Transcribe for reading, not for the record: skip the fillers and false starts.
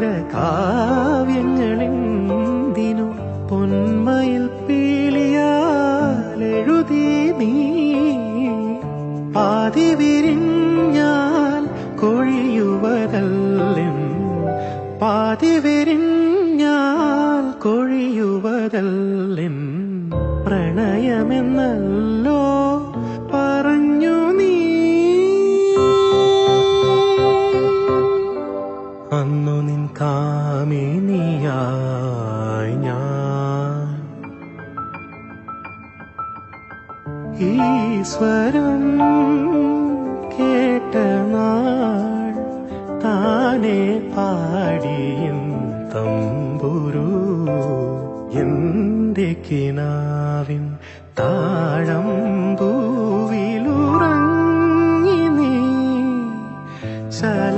കാവ്യങ്ങളെന്തിനു പൊന്മയിൽ പീലിയാലെഴുതി നീ പാതി വിരിഞ്ഞാൽ കൊഴിയുവതല്ലെൻ പാതി വിരിഞ്ഞാൽ കൊഴിയുവതല്ലെൻ പ്രണയമെന്നല്ലോ പറഞ്ഞു നീ അന്നു നിൻ കാമിനിയായി ഞാൻ ഈശ്വരൻ കേട്ട നാൾ താനെ പാടിയും തമ്പുരു എന്റെ കിനാവിൻ താഴം